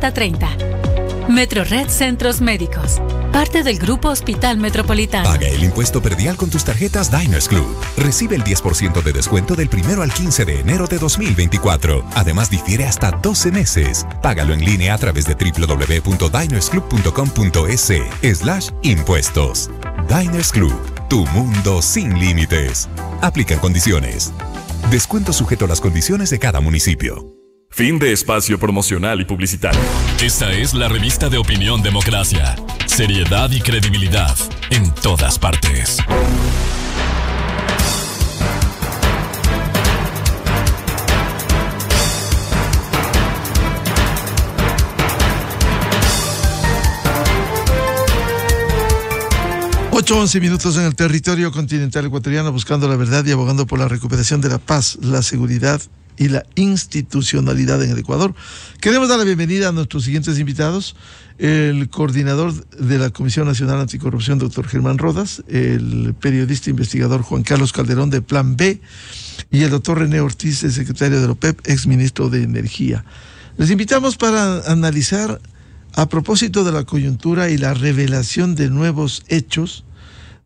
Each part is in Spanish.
6030. Metrored Centros Médicos, parte del Grupo Hospital Metropolitano. Paga el impuesto predial con tus tarjetas Diners Club. Recibe el 10% de descuento del 1 al 15 de enero de 2024. Además, difiere hasta 12 meses. Págalo en línea a través de www.dinersclub.com.es/impuestos. Diners Club, tu mundo sin límites. Aplican condiciones. Descuento sujeto a las condiciones de cada municipio. Fin de espacio promocional y publicitario. Esta es la revista de Opinión Democracia. Seriedad y credibilidad en todas partes. Ocho 11 minutos en el territorio continental ecuatoriano, buscando la verdad y abogando por la recuperación de la paz, la seguridad y la institucionalidad en el Ecuador. Queremos dar la bienvenida a nuestros siguientes invitados: el coordinador de la Comisión Nacional Anticorrupción, doctor Germán Rodas; el periodista investigador Juan Carlos Calderón, de Plan B; y el doctor René Ortiz, el secretario de la OPEP, exministro de Energía. Les invitamos para analizar, a propósito de la coyuntura y la revelación de nuevos hechos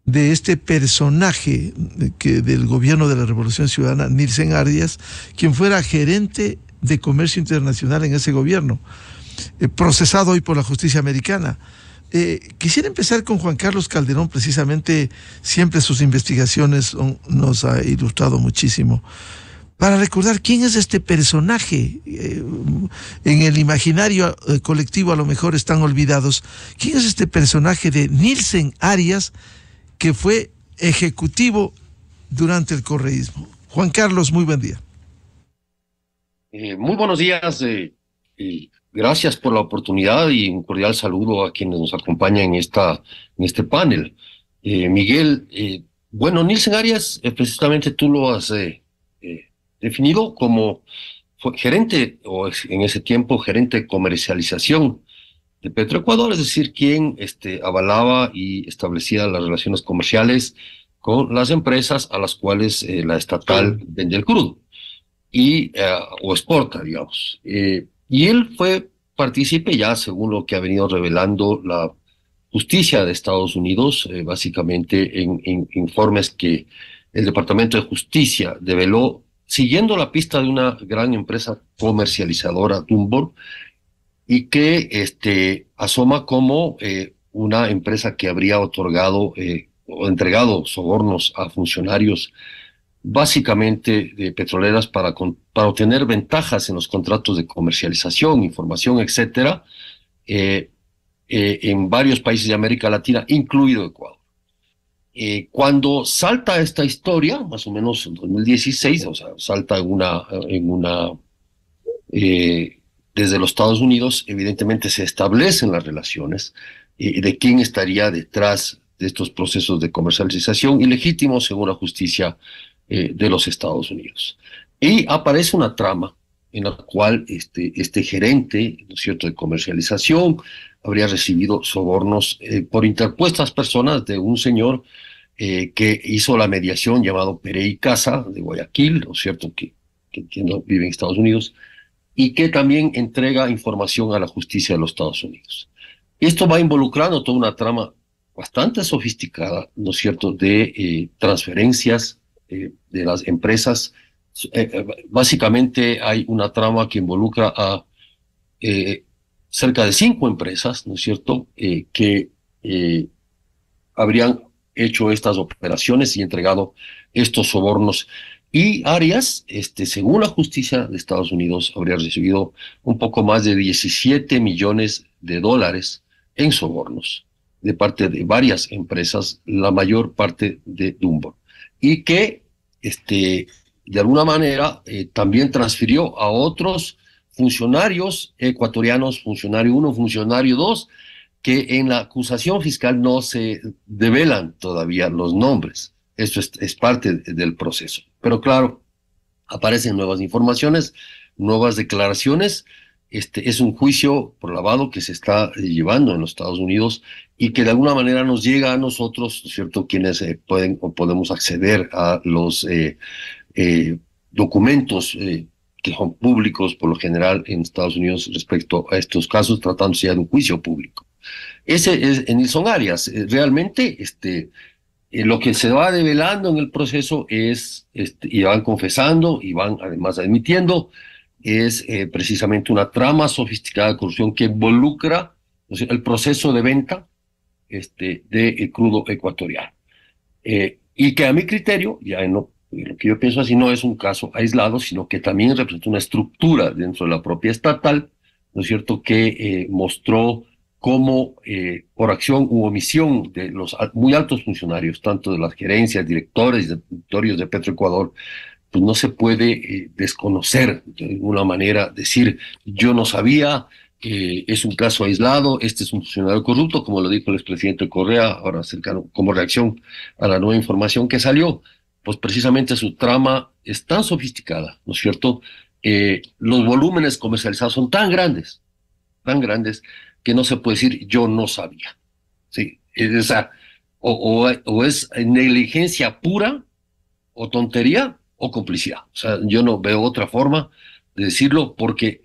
de este personaje del gobierno de la Revolución Ciudadana, Nilsen Arias, quien fuera gerente de comercio internacional en ese gobierno, procesado hoy por la justicia americana. Quisiera empezar con Juan Carlos Calderón, precisamente. Siempre sus investigaciones nos ha ilustrado muchísimo, para recordar quién es este personaje. En el imaginario colectivo a lo mejor están olvidados. ¿Quién es este personaje de Nilsen Arias, que fue ejecutivo durante el correísmo? Juan Carlos, muy buen día. Muy buenos días, y gracias por la oportunidad, y un cordial saludo a quienes nos acompañan en este panel. Miguel, bueno, Nilsen Arias, precisamente tú lo has definido como gerente, o en ese tiempo gerente de comercialización de Petroecuador, es decir, quien avalaba y establecía las relaciones comerciales con las empresas a las cuales la estatal vende el crudo o exporta, digamos. Y él fue partícipe ya, según lo que ha venido revelando la justicia de Estados Unidos, básicamente en informes que el Departamento de Justicia develó, siguiendo la pista de una gran empresa comercializadora, Dunbar, y que asoma como una empresa que habría otorgado o entregado sobornos a funcionarios, básicamente de petroleras, para obtener ventajas en los contratos de comercialización, información, etcétera, en varios países de América Latina, incluido Ecuador. Cuando salta esta historia, más o menos en 2016, o sea, salta desde los Estados Unidos, evidentemente se establecen las relaciones de quién estaría detrás de estos procesos de comercialización ilegítimos según la justicia de los Estados Unidos. Y aparece una trama en la cual este gerente, ¿no es cierto?, de comercialización habría recibido sobornos por interpuestas personas de un señor que hizo la mediación, llamado Perey Casa, de Guayaquil, ¿no es cierto?, que entiendo vive en Estados Unidos, y que también entrega información a la justicia de los Estados Unidos. Esto va involucrando toda una trama bastante sofisticada, ¿no es cierto?, de transferencias de las empresas. Básicamente hay una trama que involucra a cerca de 5 empresas, ¿no es cierto?, que habrían hecho estas operaciones y entregado estos sobornos. Y Arias, según la justicia de Estados Unidos, habría recibido un poco más de $17 millones en sobornos de parte de varias empresas, la mayor parte de Dunbar, y que de alguna manera también transfirió a otros funcionarios ecuatorianos, funcionario 1, funcionario 2, que en la acusación fiscal no se develan todavía los nombres. Esto es parte del proceso. Pero claro, aparecen nuevas informaciones, nuevas declaraciones. Es un juicio por lavado que se está llevando en los Estados Unidos y que de alguna manera nos llega a nosotros, ¿no es cierto?, quienes pueden o podemos acceder a los documentos que son públicos por lo general en Estados Unidos respecto a estos casos, tratándose ya de un juicio público. Ese es Nilson Arias. Realmente lo que se va develando en el proceso es, y van confesando y van además admitiendo, es precisamente una trama sofisticada de corrupción que involucra, o sea, el proceso de venta de crudo ecuatoriano. Y que a mi criterio, ya no, lo que yo pienso así, no es un caso aislado, sino que también representa una estructura dentro de la propia estatal, ¿no es cierto?, que mostró cómo por acción u omisión de los muy altos funcionarios, tanto de las gerencias, directores de Petroecuador, pues no se puede desconocer de ninguna manera, decir yo no sabía, es un caso aislado, este es un funcionario corrupto, como lo dijo el expresidente Correa, ahora cercano, como reacción a la nueva información que salió. Pues precisamente su trama es tan sofisticada, ¿no es cierto? Los volúmenes comercializados son tan grandes, que no se puede decir yo no sabía. ¿Sí? O es negligencia pura, o tontería, o complicidad. O sea, yo no veo otra forma de decirlo porque,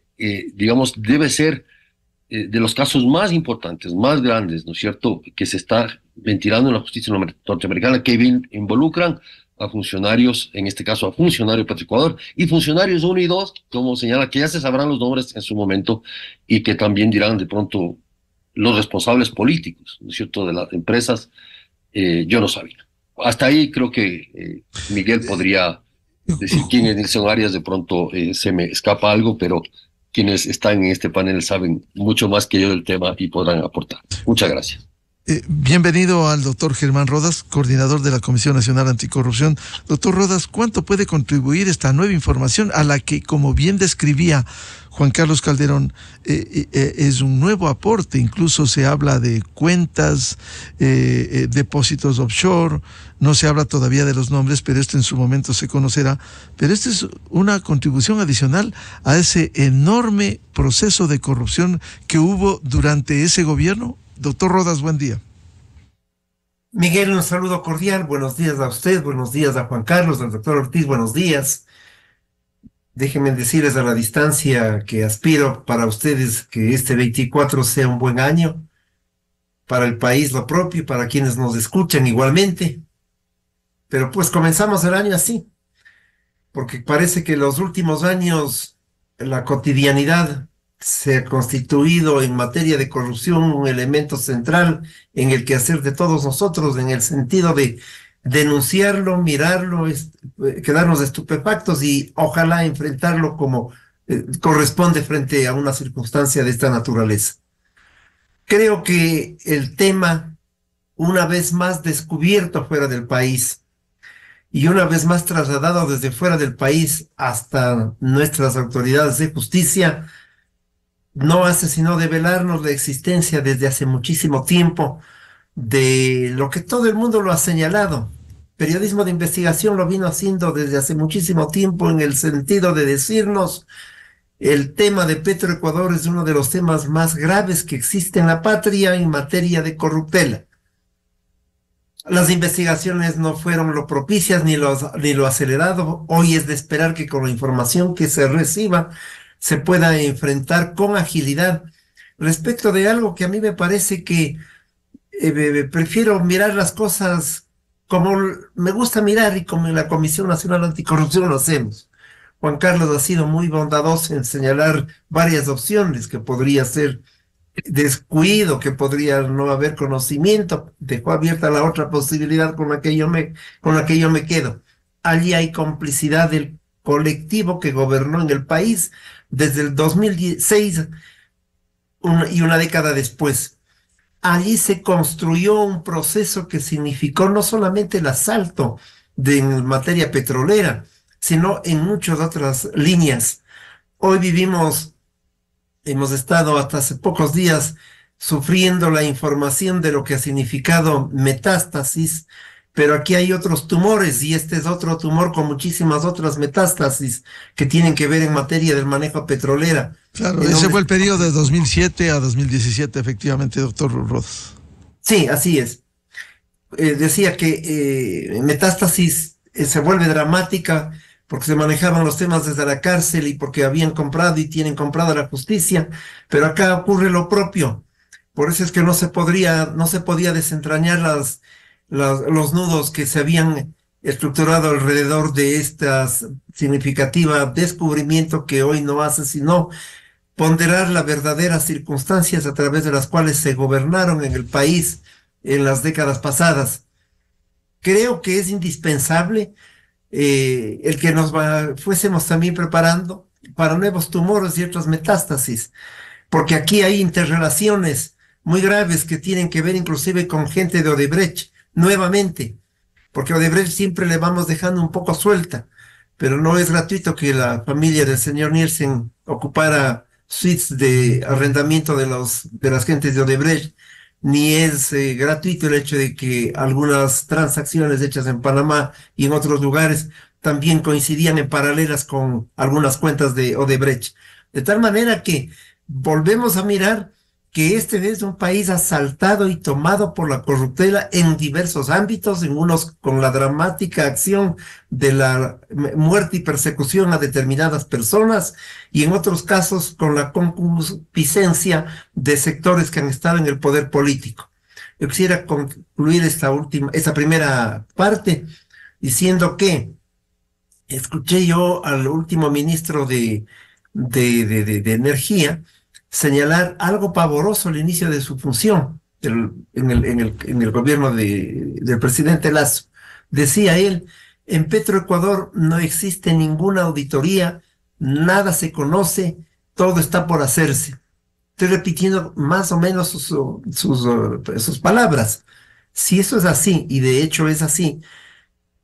digamos, debe ser de los casos más importantes, más grandes, ¿no es cierto?, que se está ventilando en la justicia norteamericana, que involucran a funcionarios, en este caso a funcionarios de Petroecuador, y funcionarios 1 y 2, como señala, que ya se sabrán los nombres en su momento, y que también dirán de pronto los responsables políticos, ¿no es cierto?, de las empresas. Yo no sabía. Hasta ahí creo que Miguel podría decir quién es Nilson Arias. De pronto se me escapa algo, pero quienes están en este panel saben mucho más que yo del tema y podrán aportar. Muchas gracias. Bienvenido al doctor Germán Rodas, coordinador de la Comisión Nacional Anticorrupción. Doctor Rodas, ¿cuánto puede contribuir esta nueva información a la que, como bien describía Juan Carlos Calderón, es un nuevo aporte? Incluso se habla de cuentas, depósitos offshore, no se habla todavía de los nombres, pero esto en su momento se conocerá. Pero esta es una contribución adicional a ese enorme proceso de corrupción que hubo durante ese gobierno. Doctor Rodas, buen día. Miguel, un saludo cordial. Buenos días a usted, buenos días a Juan Carlos, al doctor Ortiz, buenos días. Déjenme decirles a la distancia que aspiro para ustedes que este 24 sea un buen año, para el país lo propio y para quienes nos escuchan igualmente. Pero pues comenzamos el año así, porque parece que los últimos años la cotidianidad se ha constituido en materia de corrupción un elemento central en el quehacer de todos nosotros, en el sentido de denunciarlo, mirarlo, quedarnos estupefactos y ojalá enfrentarlo como corresponde frente a una circunstancia de esta naturaleza. Creo que el tema, una vez más descubierto fuera del país y una vez más trasladado desde fuera del país hasta nuestras autoridades de justicia, no hace sino develarnos la existencia desde hace muchísimo tiempo de lo que todo el mundo lo ha señalado. Periodismo de investigación lo vino haciendo desde hace muchísimo tiempo en el sentido de decirnos el tema de Petroecuador es uno de los temas más graves que existe en la patria en materia de corruptela. Las investigaciones no fueron lo propicias ni lo acelerado. Hoy es de esperar que con la información que se reciba se pueda enfrentar con agilidad respecto de algo que a mí me parece que prefiero mirar las cosas como me gusta mirar y como en la Comisión Nacional Anticorrupción lo hacemos. Juan Carlos ha sido muy bondadoso en señalar varias opciones, que podría ser descuido, que podría no haber conocimiento, dejó abierta la otra posibilidad con la que yo me quedo. Allí hay complicidad del colectivo que gobernó en el país desde el 2006 y una década después. Allí se construyó un proceso que significó no solamente el asalto en materia petrolera, sino en muchas otras líneas. Hoy hemos estado hasta hace pocos días sufriendo la información de lo que ha significado metástasis, pero aquí hay otros tumores y este es otro tumor con muchísimas otras metástasis que tienen que ver en materia del manejo petrolera. Claro, ese fue el periodo de 2007 a 2017, efectivamente, doctor Rodas. Sí, así es. Decía que metástasis se vuelve dramática porque se manejaban los temas desde la cárcel y porque habían comprado y tienen comprada la justicia, pero acá ocurre lo propio. Por eso es que no se podía desentrañar los nudos que se habían estructurado alrededor de esta significativa descubrimiento que hoy no hace sino ponderar las verdaderas circunstancias a través de las cuales se gobernaron en el país en las décadas pasadas. Creo que es indispensable el que fuésemos también preparando para nuevos tumores y otras metástasis, porque aquí hay interrelaciones muy graves que tienen que ver inclusive con gente de Odebrecht, nuevamente, porque Odebrecht siempre le vamos dejando un poco suelta, pero no es gratuito que la familia del señor Nielsen ocupara suites de arrendamiento de las gentes de Odebrecht, ni es gratuito el hecho de que algunas transacciones hechas en Panamá y en otros lugares también coincidían en paralelas con algunas cuentas de Odebrecht. De tal manera que volvemos a mirar que este es un país asaltado y tomado por la corruptela en diversos ámbitos, en unos con la dramática acción de la muerte y persecución a determinadas personas, y en otros casos con la concupiscencia de sectores que han estado en el poder político. Yo quisiera concluir esta primera parte diciendo que escuché yo al último ministro de Energía señalar algo pavoroso al inicio de su función en el gobierno del presidente Lasso. Decía él, en Petroecuador no existe ninguna auditoría, nada se conoce, todo está por hacerse. Estoy repitiendo más o menos sus palabras. Si eso es así, y de hecho es así,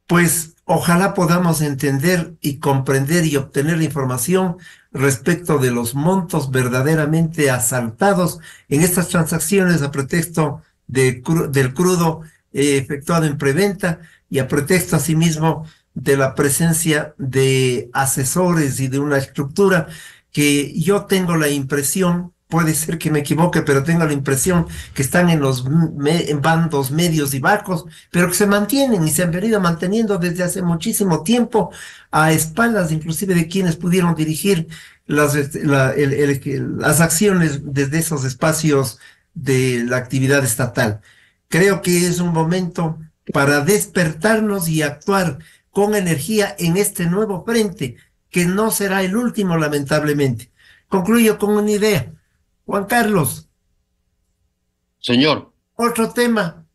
pues ojalá podamos entender y comprender y obtener la información respecto de los montos verdaderamente asaltados en estas transacciones a pretexto del crudo efectuado en preventa y a pretexto asimismo de la presencia de asesores y de una estructura que yo tengo la impresión, puede ser que me equivoque, pero tengo la impresión que están en los en bandos medios y bajos, pero que se mantienen y se han venido manteniendo desde hace muchísimo tiempo a espaldas inclusive de quienes pudieron dirigir las acciones desde esos espacios de la actividad estatal. Creo que es un momento para despertarnos y actuar con energía en este nuevo frente, que no será el último, lamentablemente. Concluyo con una idea. Juan Carlos. Señor. Otro tema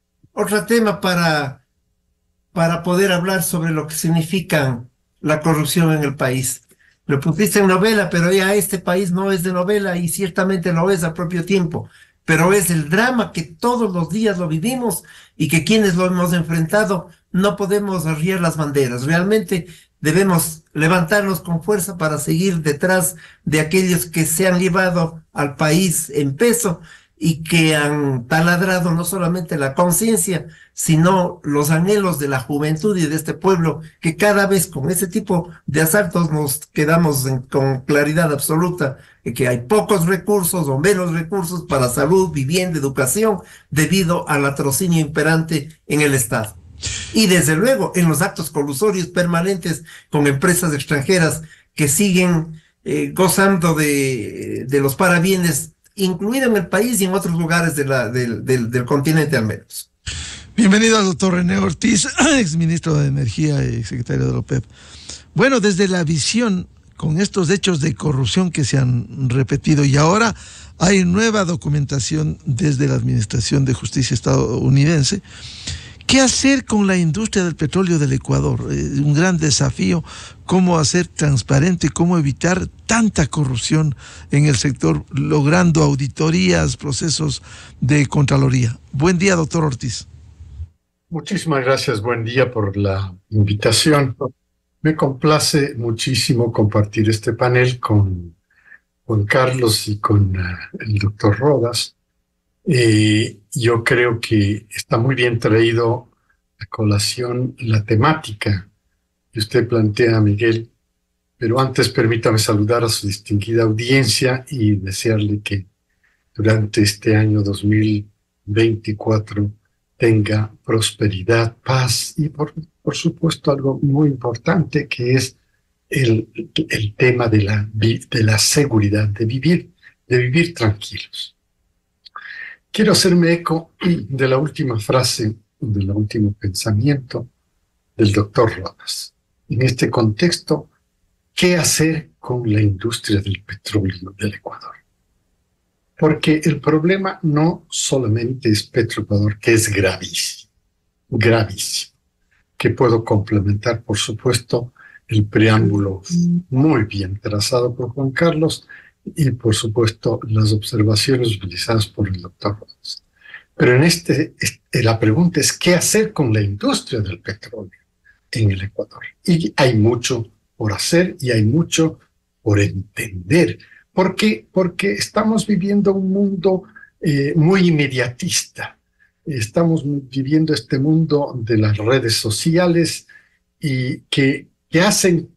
para poder hablar sobre lo que significa la corrupción en el país. Lo pusiste en novela, pero ya este país no es de novela y ciertamente lo es al propio tiempo. Pero es el drama que todos los días lo vivimos y que quienes lo hemos enfrentado no podemos arriar las banderas. Realmente debemos levantarnos con fuerza para seguir detrás de aquellos que se han llevado al país en peso y que han taladrado no solamente la conciencia, sino los anhelos de la juventud y de este pueblo, que cada vez con ese tipo de asaltos nos quedamos con claridad absoluta de que hay pocos recursos o menos recursos para salud, vivienda, educación, debido al latrocinio imperante en el Estado. Y desde luego en los actos colusorios permanentes con empresas extranjeras que siguen gozando de los parabienes, incluido en el país y en otros lugares del continente al menos. Bienvenido al doctor René Ortiz, exministro de Energía y secretario de la OPEP. Bueno, desde la visión, con estos hechos de corrupción que se han repetido y ahora hay nueva documentación desde la Administración de Justicia estadounidense, ¿qué hacer con la industria del petróleo del Ecuador? Un gran desafío, cómo hacer transparente, cómo evitar tanta corrupción en el sector, logrando auditorías, procesos de Contraloría. Buen día, doctor Ortiz. Muchísimas gracias, buen día por la invitación. Me complace muchísimo compartir este panel con Carlos y con el doctor Rodas. Yo creo que está muy bien traído a colación la temática que usted plantea, Miguel, pero antes permítame saludar a su distinguida audiencia y desearle que durante este año 2024 tenga prosperidad, paz y por supuesto algo muy importante que es el tema de la seguridad, de vivir tranquilos. Quiero hacerme eco de la última frase, del último pensamiento del doctor Rodas. En este contexto, ¿qué hacer con la industria del petróleo del Ecuador? Porque el problema no solamente es Petroecuador, que es gravísimo, gravísimo, que puedo complementar, por supuesto, el preámbulo muy bien trazado por Juan Carlos y, por supuesto, las observaciones utilizadas por el doctor Rodas. Pero la pregunta es, ¿qué hacer con la industria del petróleo en el Ecuador? Y hay mucho por hacer y hay mucho por entender. ¿Por qué? Porque estamos viviendo un mundo muy inmediatista. Estamos viviendo este mundo de las redes sociales y que hacen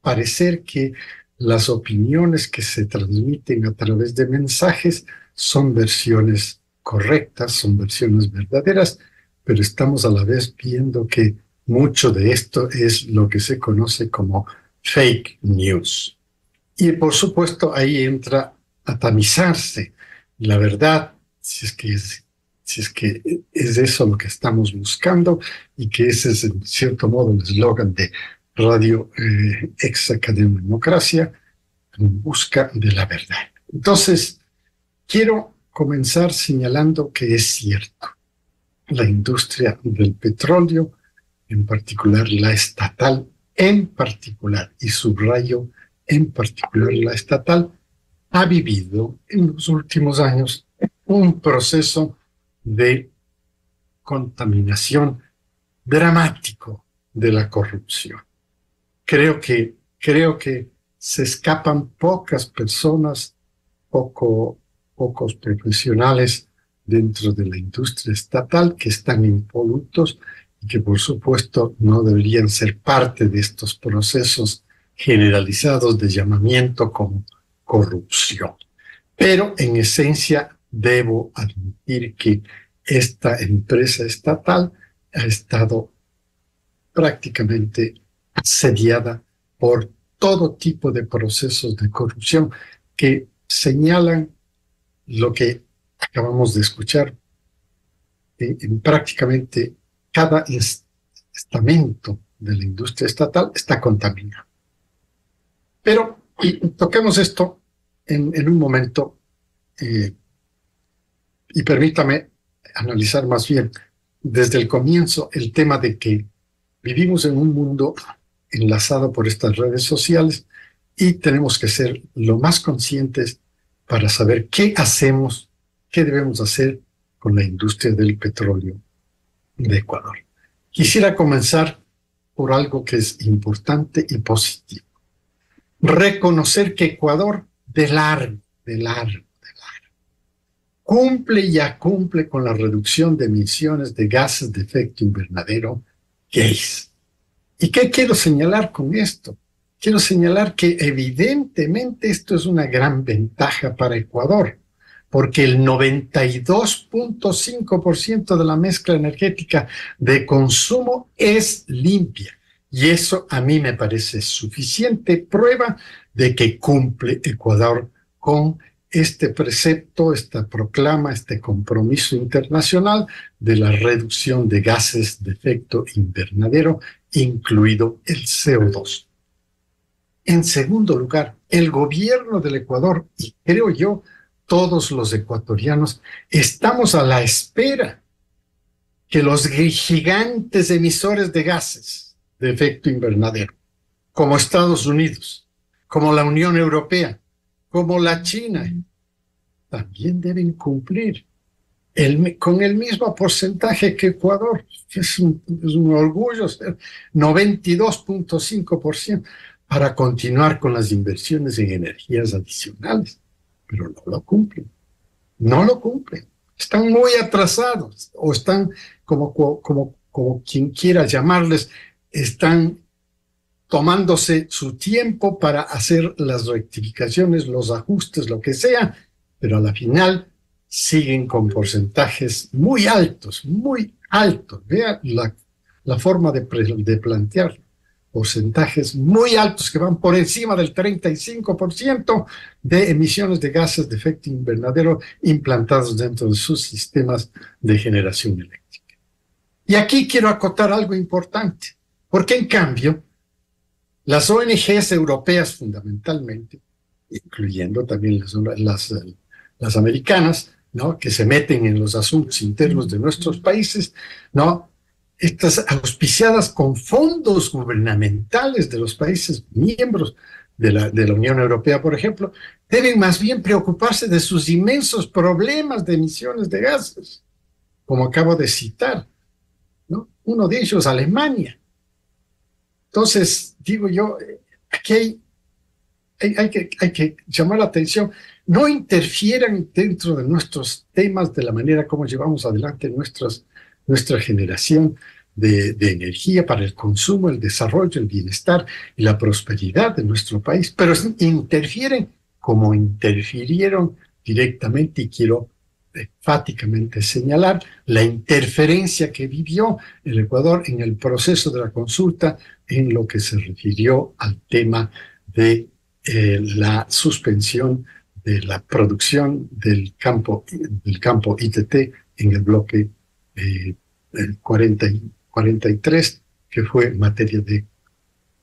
parecer que las opiniones que se transmiten a través de mensajes son versiones correctas, son versiones verdaderas, pero estamos a la vez viendo que mucho de esto es lo que se conoce como fake news. Y por supuesto ahí entra a tamizarse la verdad, si es que es eso lo que estamos buscando, y que ese es en cierto modo el eslogan de Radio Ex Academia Democracia, en busca de la verdad. Entonces, quiero comenzar señalando que es cierto, la industria del petróleo, en particular la estatal, en particular, y subrayo en particular la estatal, ha vivido en los últimos años un proceso de contaminación dramático de la corrupción. Creo que se escapan pocas personas, pocos profesionales dentro de la industria estatal que están impolutos y que por supuesto no deberían ser parte de estos procesos generalizados de llamamiento como corrupción. Pero en esencia debo admitir que esta empresa estatal ha estado prácticamente asediada por todo tipo de procesos de corrupción que señalan lo que acabamos de escuchar. En prácticamente cada estamento de la industria estatal está contaminado. Pero toquemos esto en un momento y permítame analizar más bien desde el comienzo el tema de que vivimos en un mundo enlazado por estas redes sociales y tenemos que ser lo más conscientes para saber qué hacemos, qué debemos hacer con la industria del petróleo de Ecuador. Quisiera comenzar por algo que es importante y positivo. Reconocer que Ecuador de largo, cumple con la reducción de emisiones de gases de efecto invernadero, GAES. ¿Y qué quiero señalar con esto? Quiero señalar que evidentemente esto es una gran ventaja para Ecuador, porque el 92.5% de la mezcla energética de consumo es limpia. Y eso a mí me parece suficiente prueba de que cumple Ecuador con este precepto, esta proclama, este compromiso internacional de la reducción de gases de efecto invernadero, incluido el CO2. En segundo lugar, el gobierno del Ecuador, y creo yo, todos los ecuatorianos, estamos a la espera que los gigantes emisores de gases de efecto invernadero, como Estados Unidos, como la Unión Europea, como la China, también deben cumplir con el mismo porcentaje que Ecuador. Es un orgullo ser 92.5% para continuar con las inversiones en energías adicionales. Pero no lo cumplen. No lo cumplen. Están muy atrasados o están, como quien quiera llamarles, están tomándose su tiempo para hacer las rectificaciones, los ajustes, lo que sea, pero a la final siguen con porcentajes muy altos, muy altos. Vea la forma de plantearlo. porcentajes muy altos que van por encima del 35% de emisiones de gases de efecto invernadero implantados dentro de sus sistemas de generación eléctrica. Y aquí quiero acotar algo importante, porque en cambio, las ONGs europeas fundamentalmente, incluyendo también las americanas, ¿no?, que se meten en los asuntos internos de nuestros países, ¿no?, estas auspiciadas con fondos gubernamentales de los países miembros de la Unión Europea, por ejemplo, deben más bien preocuparse de sus inmensos problemas de emisiones de gases, como acabo de citar, ¿no? Uno de ellos, Alemania. Entonces, digo yo, aquí hay que llamar la atención. No interfieran dentro de nuestros temas de la manera como llevamos adelante nuestra generación de energía para el consumo, el desarrollo, el bienestar y la prosperidad de nuestro país, pero interfieren como interfirieron directamente, y quiero enfáticamente señalar la interferencia que vivió el Ecuador en el proceso de la consulta en lo que se refirió al tema de la suspensión de la producción del campo ITT en el bloque 43, que fue materia de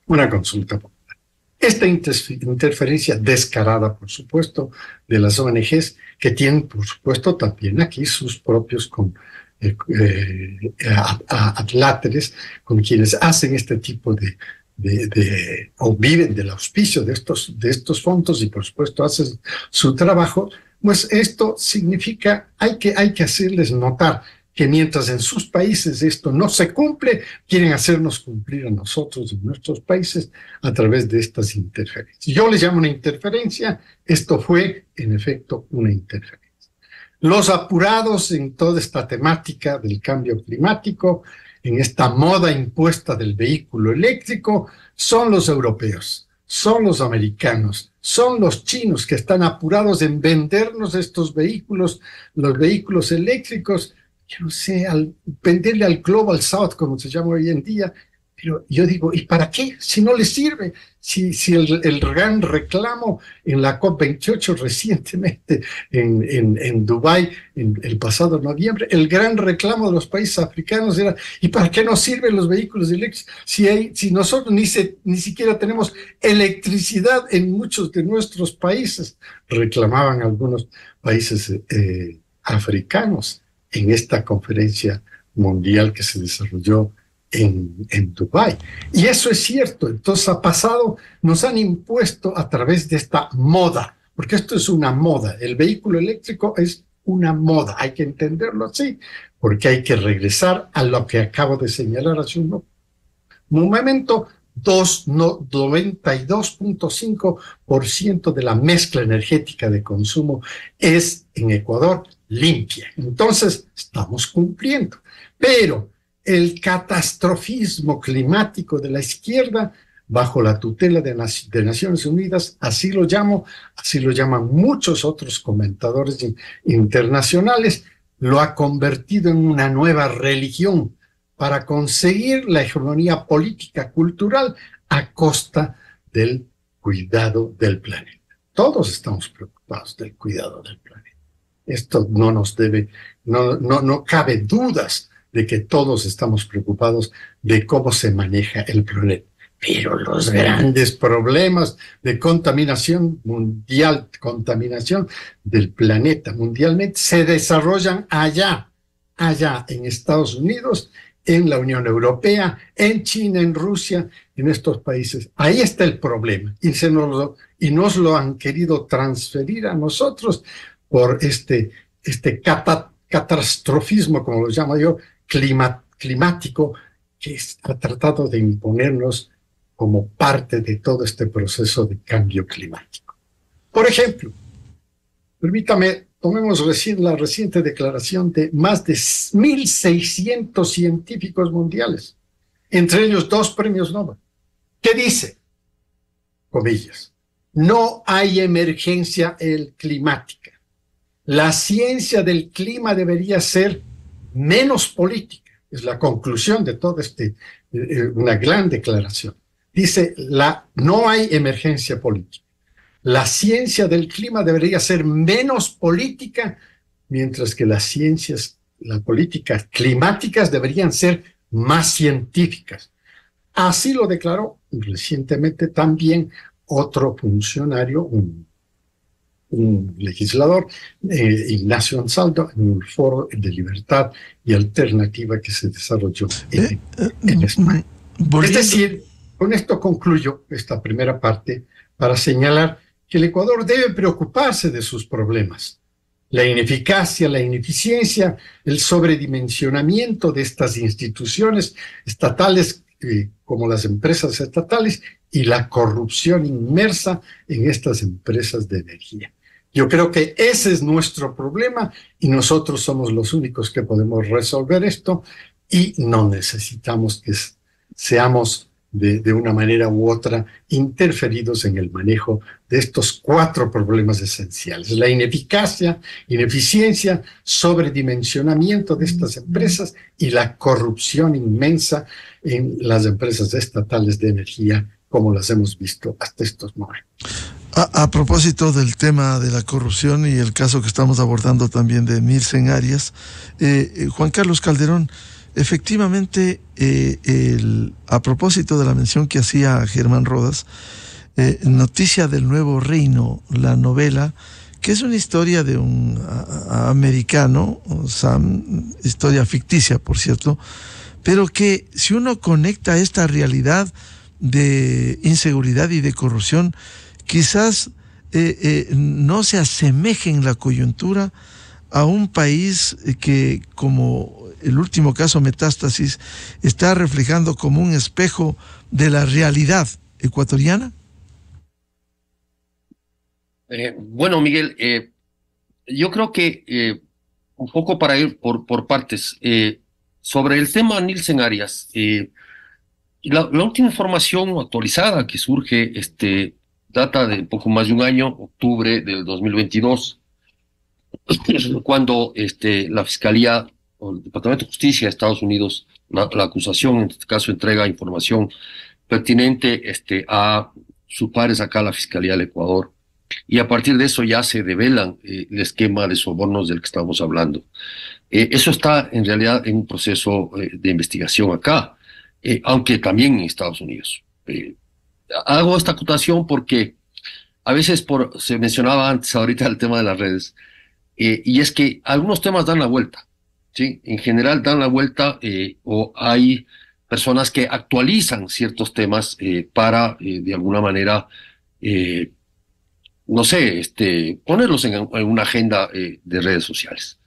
una consulta popular. Esta interferencia descarada, por supuesto, de las ONGs, que tienen, por supuesto, también aquí sus propios adláteres, con quienes hacen este tipo o viven del auspicio de estos fondos y, por supuesto, hacen su trabajo, pues esto significa, hay que hacerles notar que mientras en sus países esto no se cumple, quieren hacernos cumplir a nosotros en nuestros países a través de estas interferencias. Yo les llamo una interferencia, esto fue en efecto una interferencia. Los apurados en toda esta temática del cambio climático, en esta moda impuesta del vehículo eléctrico, son los europeos, son los americanos, son los chinos que están apurados en vendernos estos vehículos, los vehículos eléctricos, yo no sé, al venderle al Global South, como se llama hoy en día, pero yo digo, ¿y para qué? Si no les sirve, si el gran reclamo en la COP28 recientemente en Dubái, en el pasado noviembre, el gran reclamo de los países africanos era, ¿y para qué nos sirven los vehículos eléctricos? Si nosotros ni siquiera tenemos electricidad en muchos de nuestros países, reclamaban algunos países africanos en esta conferencia mundial que se desarrolló en Dubái. Y eso es cierto. Entonces, ha pasado, nos han impuesto a través de esta moda, porque esto es una moda. El vehículo eléctrico es una moda, hay que entenderlo así, porque hay que regresar a lo que acabo de señalar hace un momento. 92.5% de la mezcla energética de consumo es en Ecuador limpia. Entonces, estamos cumpliendo. Pero el catastrofismo climático de la izquierda, bajo la tutela de Naciones Unidas, así lo llaman muchos otros comentadores internacionales, lo ha convertido en una nueva religión para conseguir la hegemonía política cultural a costa del cuidado del planeta. Todos estamos preocupados del cuidado del planeta. Esto no cabe dudas de que todos estamos preocupados de cómo se maneja el planeta. Pero los grandes problemas de contaminación mundial, contaminación del planeta mundialmente, se desarrollan allá en Estados Unidos, en la Unión Europea, en China, en Rusia, en estos países. Ahí está el problema. Y nos lo han querido transferir a nosotros por este catastrofismo, como lo llamo yo, climático, que ha tratado de imponernos como parte de todo este proceso de cambio climático. Por ejemplo, permítame, tomemos la reciente declaración de más de 1.600 científicos mundiales, entre ellos 2 premios Nobel. ¿Qué dice? Comillas, no hay emergencia climática. La ciencia del clima debería ser menos política. Es la conclusión de todo una gran declaración. dice, no hay emergencia política. La ciencia del clima debería ser menos política, mientras que las políticas climáticas deberían ser más científicas. Así lo declaró recientemente también otro funcionario, un legislador, Ignacio Ansaldo, en un foro de libertad y alternativa que se desarrolló en España. Es decir, con esto concluyo esta primera parte para señalar que el Ecuador debe preocuparse de sus problemas. La ineficacia, la ineficiencia, el sobredimensionamiento de estas instituciones estatales como las empresas estatales y la corrupción inmersa en estas empresas de energía. Yo creo que ese es nuestro problema y nosotros somos los únicos que podemos resolver esto y no necesitamos que seamos de una manera u otra interferidos en el manejo de estos 4 problemas esenciales: la ineficacia, ineficiencia, sobredimensionamiento de estas empresas y la corrupción inmensa en las empresas estatales de energía, como las hemos visto hasta estos momentos. A propósito del tema de la corrupción y el caso que estamos abordando también de Milsen Arias, Juan Carlos Calderón, efectivamente, a propósito de la mención que hacía Germán Rodas, Noticia del Nuevo Reino, la novela, que es una historia de un americano, Sam, historia ficticia, por cierto, pero que si uno conecta esta realidad de inseguridad y de corrupción, quizás no se asemeje en la coyuntura a un país que, como el último caso Metástasis, está reflejando como un espejo de la realidad ecuatoriana? Bueno, Miguel, yo creo que un poco para ir por partes. Sobre el tema Milsen Arias, la última información actualizada que surge data de poco más de un año, octubre del 2022, cuando la Fiscalía o el Departamento de Justicia de Estados Unidos, la acusación en este caso entrega información pertinente a sus pares acá, la Fiscalía del Ecuador, y a partir de eso ya se develan el esquema de sobornos del que estamos hablando. Eso está en realidad en un proceso de investigación acá, aunque también en Estados Unidos. Hago esta acotación porque a veces se mencionaba antes ahorita el tema de las redes, y es que algunos temas dan la vuelta, ¿sí? En general dan la vuelta, o hay personas que actualizan ciertos temas para, de alguna manera, no sé, ponerlos en una agenda de redes sociales.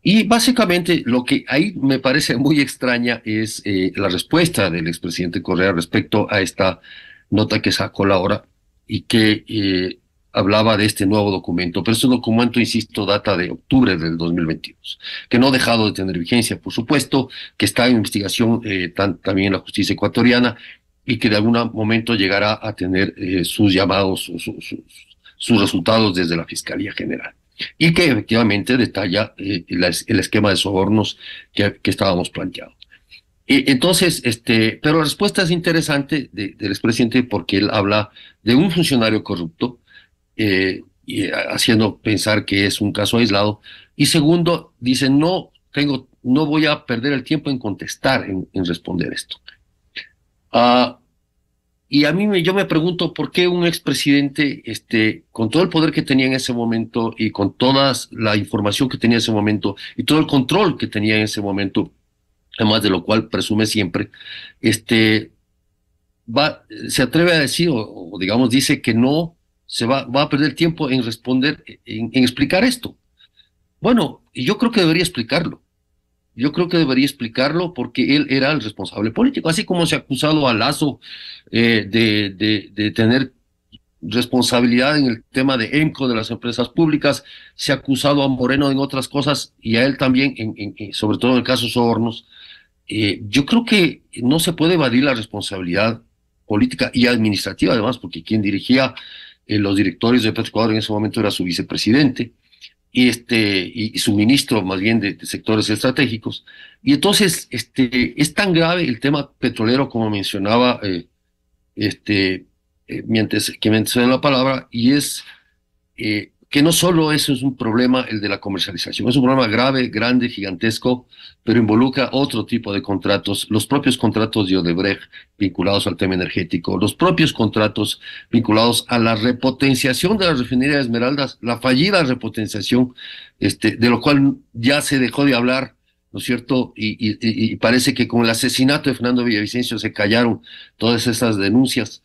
Y básicamente lo que ahí me parece muy extraña es la respuesta del expresidente Correa respecto a esta nota que sacó la hora y que hablaba de este nuevo documento. Pero este documento, insisto, data de octubre del 2022, que no ha dejado de tener vigencia, por supuesto, que está en investigación también en la justicia ecuatoriana y que de algún momento llegará a tener sus llamados, sus resultados desde la Fiscalía General. Y que efectivamente detalla el esquema de sobornos que estábamos planteando. Entonces, pero la respuesta es interesante del expresidente porque él habla de un funcionario corrupto, y haciendo pensar que es un caso aislado. Y segundo, dice, no voy a perder el tiempo en contestar, en responder esto. Y yo me pregunto por qué un expresidente, con todo el poder que tenía en ese momento y con toda la información que tenía en ese momento y todo el control que tenía en ese momento, además de lo cual presume siempre, se atreve a decir, o digamos dice que no va a perder tiempo en responder, en explicar esto. Bueno, yo creo que debería explicarlo. Yo creo que debería explicarlo porque él era el responsable político, así como se ha acusado a Lazo de tener responsabilidad en el tema de EMCO, de las empresas públicas, se ha acusado a Moreno en otras cosas y a él también, sobre todo en el caso Sobornos. Yo creo que no se puede evadir la responsabilidad política y administrativa, además, porque quien dirigía los directorios de Petroecuador en ese momento era su vicepresidente, y su ministro más bien de sectores estratégicos. Y entonces es tan grave el tema petrolero como mencionaba mientras que mencioné la palabra, y es que no solo eso es un problema el de la comercialización, es un problema grave, grande, gigantesco, pero involucra otro tipo de contratos, los propios contratos de Odebrecht vinculados al tema energético, los propios contratos vinculados a la repotenciación de la refinería de Esmeraldas, la fallida repotenciación, de lo cual ya se dejó de hablar, ¿no es cierto? Y parece que con el asesinato de Fernando Villavicencio se callaron todas esas denuncias.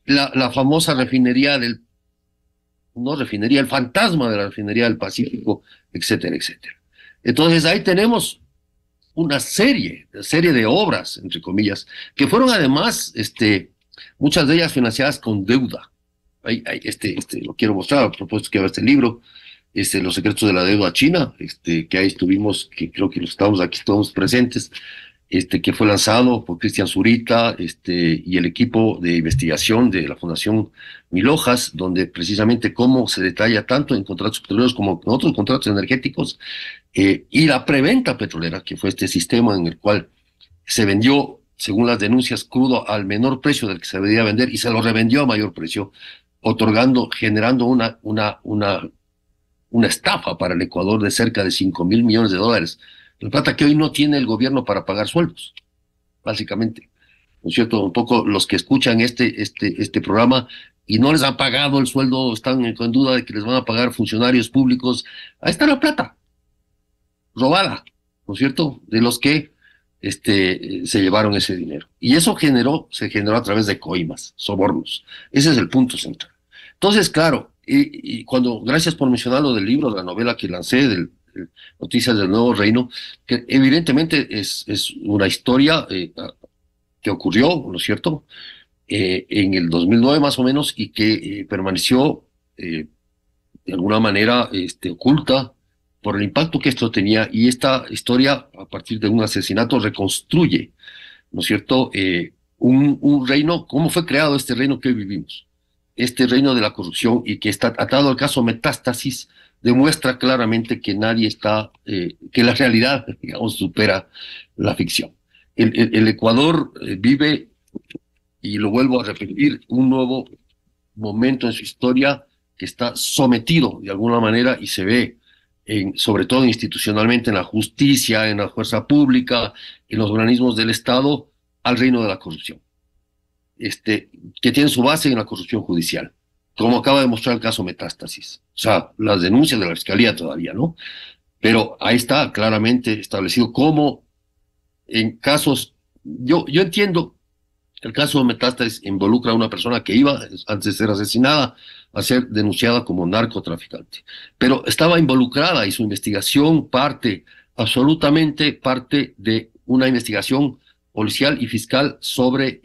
La famosa refinería el fantasma de la refinería del Pacífico, etcétera, etcétera. Entonces ahí tenemos una serie de obras, entre comillas, que fueron además, muchas de ellas financiadas con deuda. Lo quiero mostrar, a propósito que va este libro, Los secretos de la deuda china, que ahí estuvimos, que creo que estamos aquí todos presentes, que fue lanzado por Cristian Zurita, y el equipo de investigación de la Fundación Mil Hojas, donde precisamente cómo se detalla tanto en contratos petroleros como en otros contratos energéticos, y la preventa petrolera, que fue este sistema en el cual se vendió, según las denuncias, crudo al menor precio del que se debía vender y se lo revendió a mayor precio, generando una estafa para el Ecuador de cerca de $5.000 millones. La plata que hoy no tiene el gobierno para pagar sueldos, básicamente. ¿No es cierto? Un poco los que escuchan este programa y no les han pagado el sueldo, están en duda de que les van a pagar funcionarios públicos. Ahí está la plata, robada, ¿no es cierto? De los que se llevaron ese dinero. Y eso se generó a través de coimas, sobornos. Ese es el punto central. Entonces, claro, gracias por mencionar lo del libro, de la novela que lancé, Noticias del Nuevo Reino, que evidentemente es una historia que ocurrió, ¿no es cierto?, en el 2009 más o menos, y que permaneció de alguna manera oculta por el impacto que esto tenía, y esta historia, a partir de un asesinato, reconstruye, ¿no es cierto?, un reino, cómo fue creado este reino que hoy vivimos, este reino de la corrupción, y que está atado al caso Metástasis, demuestra claramente que que la realidad, digamos, supera la ficción. El Ecuador vive, y lo vuelvo a repetir, un nuevo momento en su historia que está sometido de alguna manera, y se ve sobre todo institucionalmente en la justicia, en la fuerza pública, en los organismos del Estado, al reino de la corrupción, que tiene su base en la corrupción judicial, como acaba de mostrar el caso Metástasis. O sea, las denuncias de la Fiscalía todavía, ¿no? Pero ahí está claramente establecido cómo en casos... Yo entiendo que el caso de Metástasis involucra a una persona que iba, antes de ser asesinada, a ser denunciada como narcotraficante. Pero estaba involucrada, y su investigación absolutamente parte de una investigación policial y fiscal sobre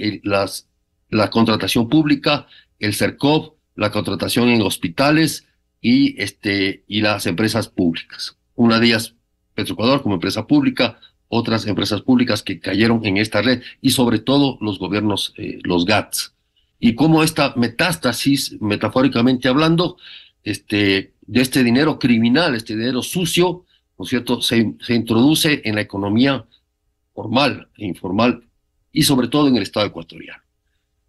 la contratación pública, el CERCOP, la contratación en hospitales y las empresas públicas. Una de ellas, Petroecuador como empresa pública, otras empresas públicas que cayeron en esta red, y sobre todo los gobiernos, los GATS. Y cómo esta metástasis, metafóricamente hablando, de este dinero criminal, este dinero sucio, ¿no es cierto?, se introduce en la economía formal e informal, y sobre todo en el Estado ecuatoriano.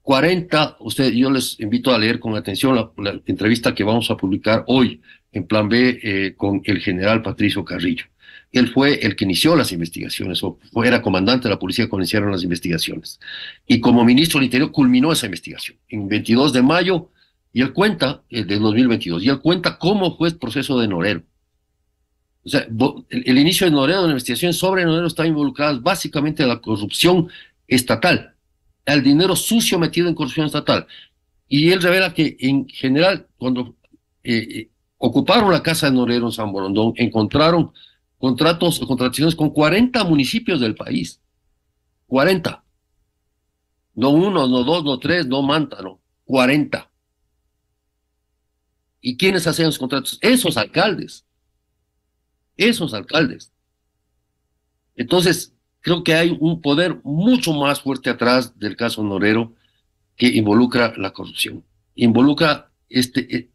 Yo les invito a leer con atención la entrevista que vamos a publicar hoy en Plan B con el general Patricio Carrillo. Él fue el que inició las investigaciones, era comandante de la policía cuando iniciaron las investigaciones. Y como ministro del Interior culminó esa investigación en 22 de mayo, y él cuenta, del 2022, y él cuenta cómo fue el proceso de Norero. O sea, el inicio de Norero, de la investigación sobre Norero, estaba involucrada básicamente en la corrupción estatal, al dinero sucio metido en corrupción estatal. Y él revela que en general, cuando ocuparon la casa de Norero en San Borondón, encontraron contratos o contrataciones con 40 municipios del país. 40. No uno, no dos, no tres, no Manta, no. 40. ¿Y quiénes hacían los contratos? Esos alcaldes. Esos alcaldes. Entonces, creo que hay un poder mucho más fuerte atrás del caso Norero, que involucra la corrupción. Involucra este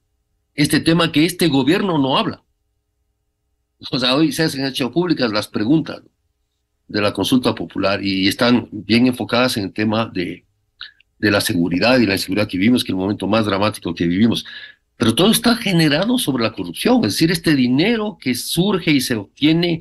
tema que este gobierno no habla. O sea, hoy se han hecho públicas las preguntas de la consulta popular, y están bien enfocadas en el tema de de la seguridad y la inseguridad que vivimos, que es el momento más dramático que vivimos. Pero todo está generado sobre la corrupción, es decir, este dinero que surge y se obtiene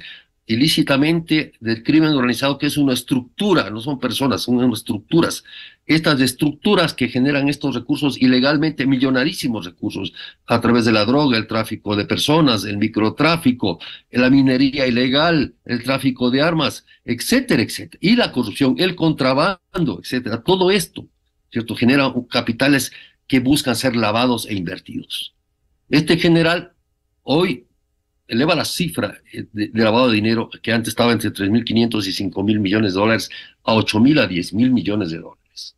ilícitamente del crimen organizado, que es una estructura, no son personas, son estructuras. Estas estructuras que generan estos recursos ilegalmente, millonarísimos recursos, a través de la droga, el tráfico de personas, el microtráfico, la minería ilegal, el tráfico de armas, etcétera, etcétera. Y la corrupción, el contrabando, etcétera. Todo esto, ¿cierto?, genera capitales que buscan ser lavados e invertidos. Este general hoy eleva la cifra de lavado de dinero, que antes estaba entre 3.500 y 5.000 millones de dólares, a 8.000 a 10.000 millones de dólares.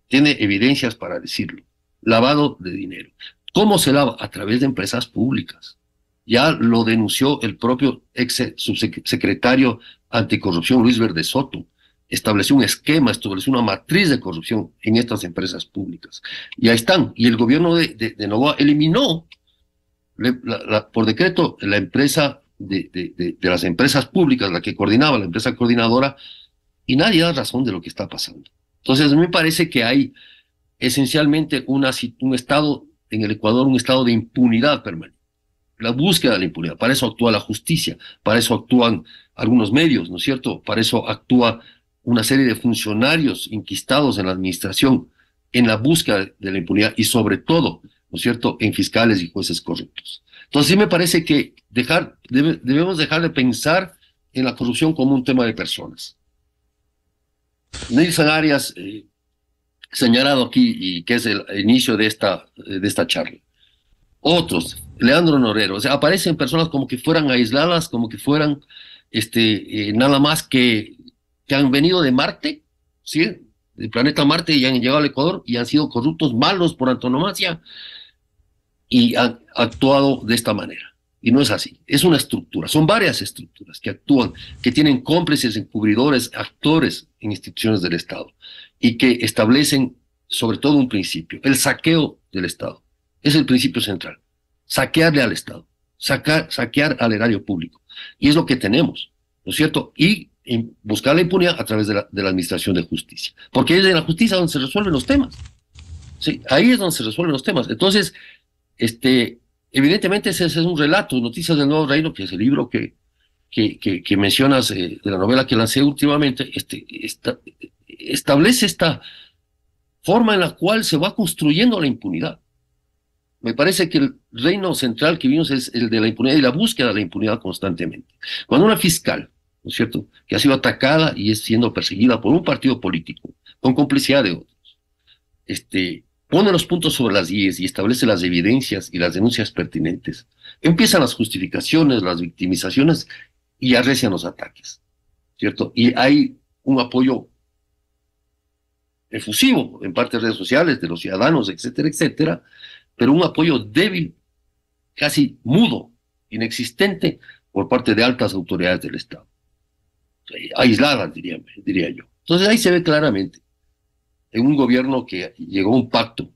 Tiene evidencias para decirlo. Lavado de dinero. ¿Cómo se lava? A través de empresas públicas. Ya lo denunció el propio ex subsecretario anticorrupción, Luis Verde Soto. Estableció un esquema, estableció una matriz de corrupción en estas empresas públicas. Y ahí están. Y el gobierno de Noboa eliminó por decreto la empresa de las empresas públicas, la que coordinaba, la empresa coordinadora, y nadie da razón de lo que está pasando. Entonces, me parece que hay esencialmente un estado en el Ecuador, un estado de impunidad permanente. La búsqueda de la impunidad. Para eso actúa la justicia, para eso actúan algunos medios, ¿no es cierto? Para eso actúa una serie de funcionarios inquistados en la administración en la búsqueda de la impunidad y sobre todo, ¿no es cierto?, en fiscales y jueces corruptos. Entonces sí me parece que debemos dejar de pensar en la corrupción como un tema de personas. Nelson Arias, señalado aquí, y que es el inicio de esta charla. Otros, Leandro Norero, o sea, aparecen personas como que fueran aisladas, como que fueran nada más que han venido de Marte, ¿sí?, del planeta Marte, y han llegado al Ecuador y han sido corruptos, malos por antonomasia, y han actuado de esta manera. Y no es así, es una estructura, son varias estructuras que actúan, que tienen cómplices, encubridores, actores en instituciones del Estado, y que establecen sobre todo un principio, el saqueo del Estado. Es el principio central, saquearle al Estado, saquear al erario público. Y es lo que tenemos, ¿no es cierto? Y buscar la impunidad a través de la administración de justicia. Porque es en la justicia donde se resuelven los temas. Sí, ahí es donde se resuelven los temas. Entonces, evidentemente ese es un relato, Noticias del Nuevo Reino, que es el libro que mencionas, de la novela que lancé últimamente, establece esta forma en la cual se va construyendo la impunidad. Me parece que el reino central que vimos es el de la impunidad y la búsqueda de la impunidad constantemente. Cuando una fiscal, ¿no es cierto?, que ha sido atacada y es siendo perseguida por un partido político, con complicidad de otros, pone los puntos sobre las IES y establece las evidencias y las denuncias pertinentes, empiezan las justificaciones, las victimizaciones y arrecian los ataques, ¿cierto? Y hay un apoyo efusivo en parte de redes sociales, de los ciudadanos, etcétera, etcétera, pero un apoyo débil, casi mudo, inexistente, por parte de altas autoridades del Estado. Aisladas, diría yo. Entonces ahí se ve claramente, en un gobierno que llegó a un pacto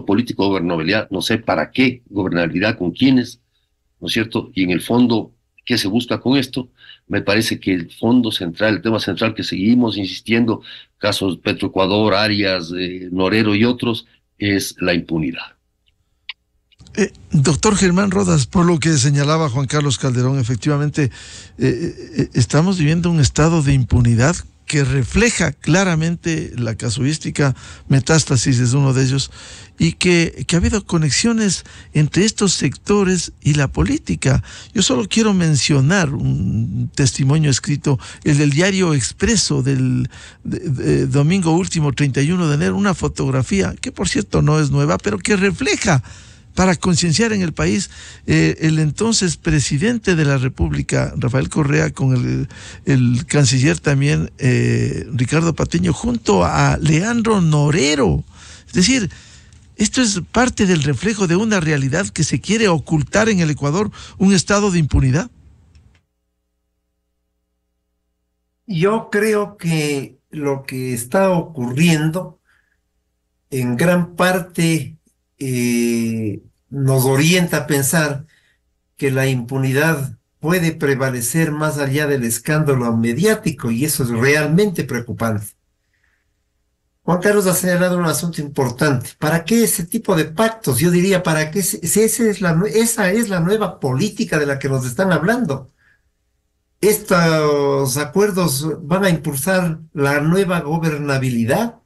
político de gobernabilidad, no sé para qué, gobernabilidad con quiénes, ¿no es cierto? Y en el fondo, ¿qué se busca con esto? Me parece que el fondo central, el tema central que seguimos insistiendo, casos Petroecuador, Arias, Norero y otros, es la impunidad. Doctor Germán Rodas, por lo que señalaba Juan Carlos Calderón, efectivamente estamos viviendo un estado de impunidad que refleja claramente la casuística. Metástasis es uno de ellos, y que ha habido conexiones entre estos sectores y la política. Yo solo quiero mencionar un testimonio escrito, el del diario Expreso del domingo último, 31 de enero, una fotografía que por cierto no es nueva, pero que refleja, para concienciar en el país, el entonces presidente de la República, Rafael Correa, con el canciller también, Ricardo Patiño, junto a Leandro Norero. Es decir, esto es parte del reflejo de una realidad que se quiere ocultar en el Ecuador, un estado de impunidad. Yo creo que lo que está ocurriendo en gran parte nos orienta a pensar que la impunidad puede prevalecer más allá del escándalo mediático, y eso es realmente preocupante. Juan Carlos ha señalado un asunto importante. ¿Para qué ese tipo de pactos? Yo diría, ¿para qué? Si esa es la nueva política de la que nos están hablando. ¿Estos acuerdos van a impulsar la nueva gobernabilidad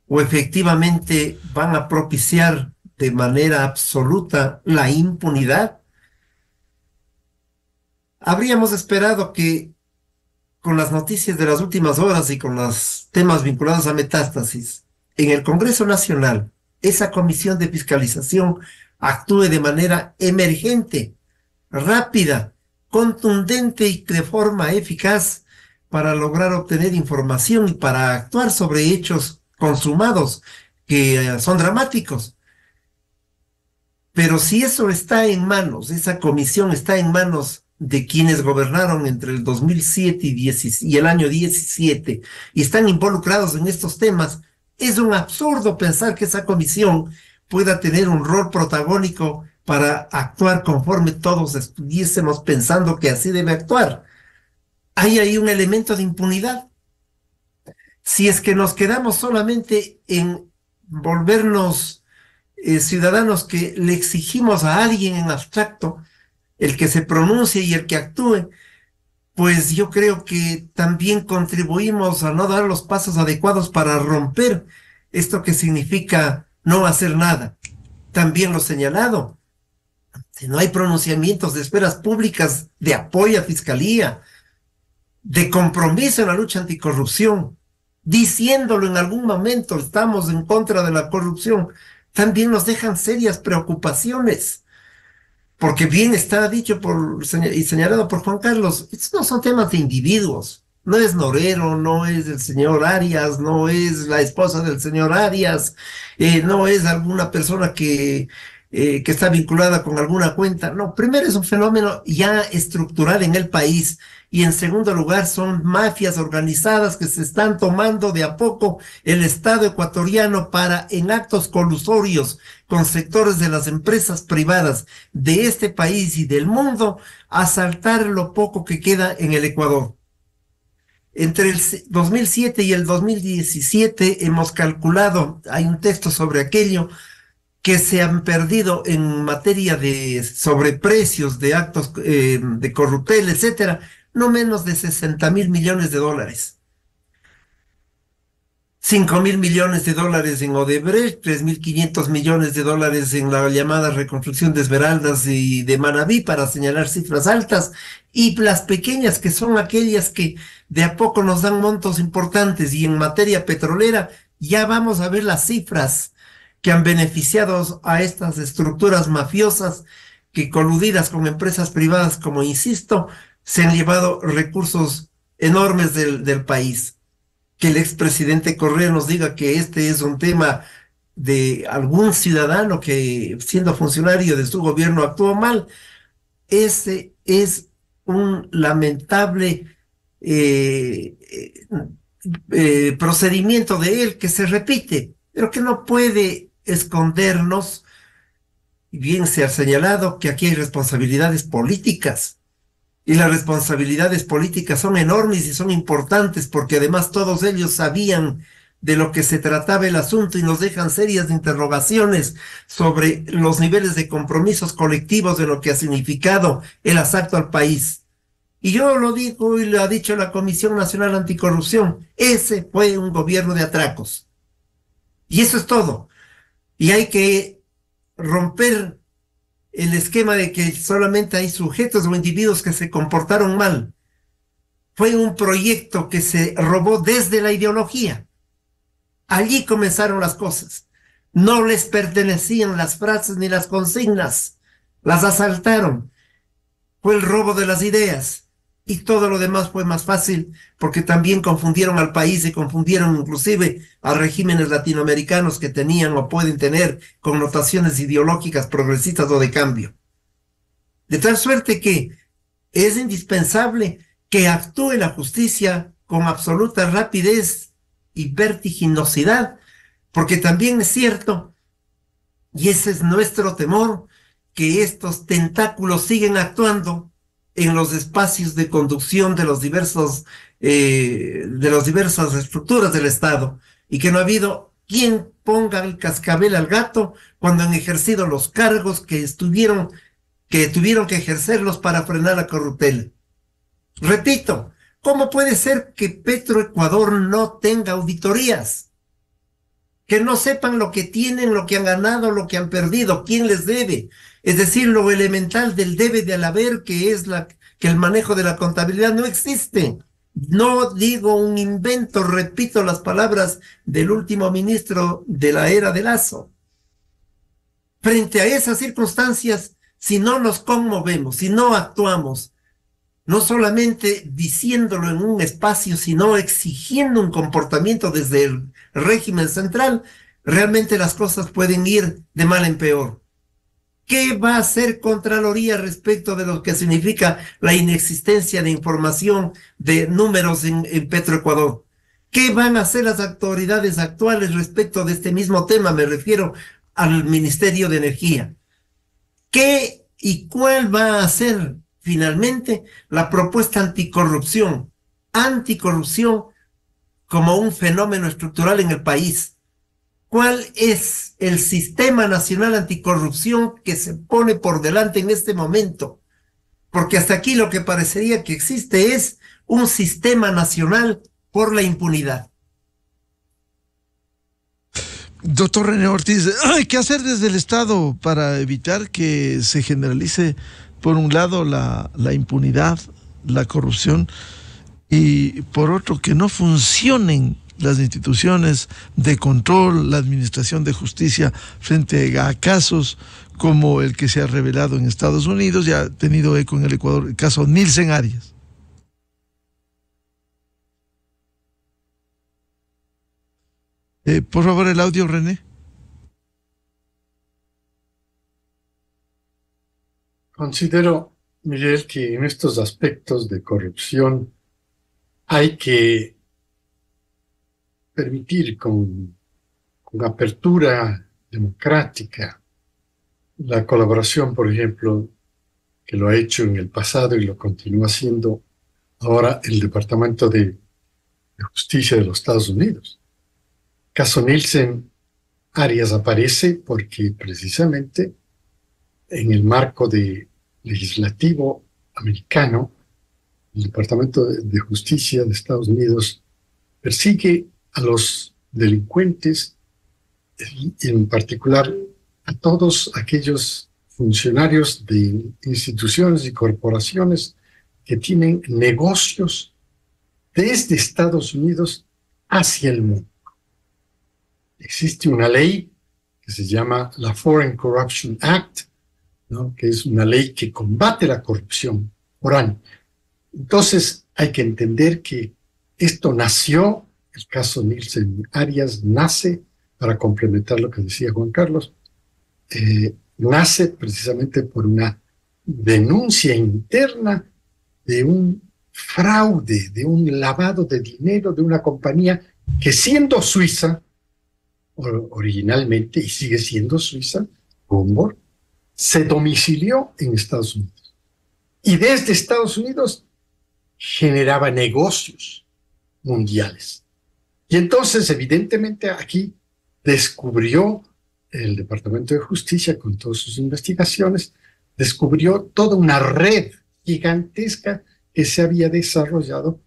o efectivamente van a propiciar de manera absoluta la impunidad? Habríamos esperado que con las noticias de las últimas horas y con los temas vinculados a Metástasis, en el Congreso Nacional, esa comisión de fiscalización actúe de manera emergente, rápida, contundente y de forma eficaz para lograr obtener información y para actuar sobre hechos consumados que son dramáticos. Pero si eso está en manos, esa comisión está en manos de quienes gobernaron entre el 2007 y el año 17 y están involucrados en estos temas, es un absurdo pensar que esa comisión pueda tener un rol protagónico para actuar conforme todos estuviésemos pensando que así debe actuar. Hay ahí un elemento de impunidad. Si es que nos quedamos solamente en volvernos ciudadanos que le exigimos a alguien en abstracto el que se pronuncie y el que actúe, pues yo creo que también contribuimos a no dar los pasos adecuados para romper esto que significa no hacer nada. También lo señalado, si no hay pronunciamientos de esferas públicas de apoyo a Fiscalía, de compromiso en la lucha anticorrupción, diciéndolo en algún momento, estamos en contra de la corrupción, también nos dejan serias preocupaciones. Porque bien está dicho y señalado por Juan Carlos, estos no son temas de individuos. No es Norero, no es el señor Arias, no es la esposa del señor Arias, no es alguna persona que está vinculada con alguna cuenta. No, primero es un fenómeno ya estructural en el país y en segundo lugar son mafias organizadas que se están tomando de a poco el Estado ecuatoriano para en actos colusorios con sectores de las empresas privadas de este país y del mundo asaltar lo poco que queda en el Ecuador. Entre el 2007 y el 2017 hemos calculado, hay un texto sobre aquello, que se han perdido en materia de sobreprecios, de actos de corruptel, etcétera, no menos de 60.000 millones de dólares. 5.000 millones de dólares en Odebrecht, 3.500 millones de dólares en la llamada reconstrucción de Esmeraldas y de Manabí, para señalar cifras altas, y las pequeñas que son aquellas que de a poco nos dan montos importantes, y en materia petrolera ya vamos a ver las cifras que han beneficiado a estas estructuras mafiosas que, coludidas con empresas privadas, como insisto, se han llevado recursos enormes del país. Que el expresidente Correa nos diga que este es un tema de algún ciudadano que, siendo funcionario de su gobierno, actuó mal, ese es un lamentable procedimiento de él que se repite, pero que no puede escondernos. Bien se ha señalado que aquí hay responsabilidades políticas, y las responsabilidades políticas son enormes y son importantes, porque además todos ellos sabían de lo que se trataba el asunto y nos dejan serias interrogaciones sobre los niveles de compromisos colectivos de lo que ha significado el asalto al país. Y yo lo digo y lo ha dicho la Comisión Nacional Anticorrupción, ese fue un gobierno de atracos. Y eso es todo. Y hay que romper el esquema de que solamente hay sujetos o individuos que se comportaron mal. Fue un proyecto que se robó desde la ideología. Allí comenzaron las cosas. No les pertenecían las frases ni las consignas. Las asaltaron. Fue el robo de las ideas. Y todo lo demás fue más fácil porque también confundieron al país y confundieron inclusive a regímenes latinoamericanos que tenían o pueden tener connotaciones ideológicas progresistas o de cambio. De tal suerte que es indispensable que actúe la justicia con absoluta rapidez y vertiginosidad, porque también es cierto, y ese es nuestro temor, que estos tentáculos siguen actuando en los espacios de conducción de las diversas estructuras del Estado, y que no ha habido quien ponga el cascabel al gato cuando han ejercido los cargos que tuvieron que ejercerlos para frenar la corruptela. Repito, ¿cómo puede ser que Petroecuador no tenga auditorías? Que no sepan lo que tienen, lo que han ganado, lo que han perdido, quién les debe. Es decir, lo elemental del debe del haber, que es que el manejo de la contabilidad no existe. No digo un invento, repito las palabras del último ministro de la era de Lasso. Frente a esas circunstancias, si no nos conmovemos, si no actuamos, no solamente diciéndolo en un espacio, sino exigiendo un comportamiento desde el régimen central, realmente las cosas pueden ir de mal en peor. ¿Qué va a hacer Contraloría respecto de lo que significa la inexistencia de información de números en Petroecuador? ¿Qué van a hacer las autoridades actuales respecto de este mismo tema? Me refiero al Ministerio de Energía. ¿Qué y cuál va a ser finalmente la propuesta anticorrupción? Anticorrupción como un fenómeno estructural en el país. ¿Cuál es el sistema nacional anticorrupción que se pone por delante en este momento? Porque hasta aquí lo que parecería que existe es un sistema nacional por la impunidad. Doctor René Ortiz, ¿qué hacer desde el Estado para evitar que se generalice, por un lado, la impunidad, la corrupción, y por otro, que no funcionen las instituciones de control, la administración de justicia frente a casos como el que se ha revelado en Estados Unidos y ha tenido eco en el Ecuador, el caso Nielsen Arias? Por favor, el audio, René. Considero, Miguel, que en estos aspectos de corrupción hay que permitir con apertura democrática la colaboración, por ejemplo, que lo ha hecho en el pasado y lo continúa haciendo ahora el Departamento de Justicia de los Estados Unidos. El caso Nielsen Arias aparece porque precisamente en el marco legislativo americano, el Departamento de Justicia de Estados Unidos persigue a los delincuentes, en particular a todos aquellos funcionarios de instituciones y corporaciones que tienen negocios desde Estados Unidos hacia el mundo. Existe una ley que se llama la Foreign Corruption Act, ¿no?, que es una ley que combate la corrupción foránea. Entonces hay que entender que esto nació, el caso Nielsen Arias nace, para complementar lo que decía Juan Carlos, nace precisamente por una denuncia interna de un fraude, de un lavado de dinero de una compañía que, siendo suiza, originalmente, y sigue siendo suiza, Gumbor, se domicilió en Estados Unidos. Y desde Estados Unidos generaba negocios mundiales. Y entonces, evidentemente, aquí descubrió el Departamento de Justicia, con todas sus investigaciones, descubrió toda una red gigantesca que había desarrollado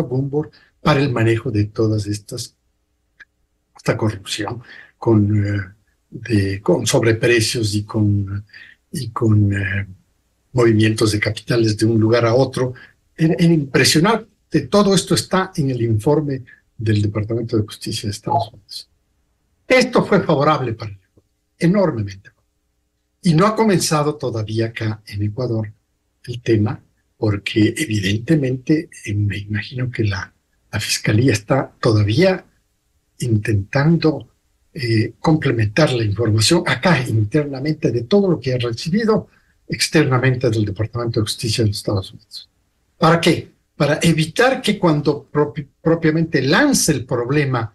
Gumbor para el manejo de todas esta corrupción, con sobreprecios y con movimientos de capitales de un lugar a otro. Era impresionante. Todo esto está en el informe del Departamento de Justicia de Estados Unidos. Esto fue favorable para el Ecuador, enormemente. Y no ha comenzado todavía acá en Ecuador el tema, porque evidentemente me imagino que la Fiscalía está todavía intentando complementar la información acá internamente de todo lo que ha recibido externamente del Departamento de Justicia de los Estados Unidos. ¿Para qué? Para evitar que cuando propiamente lance el problema,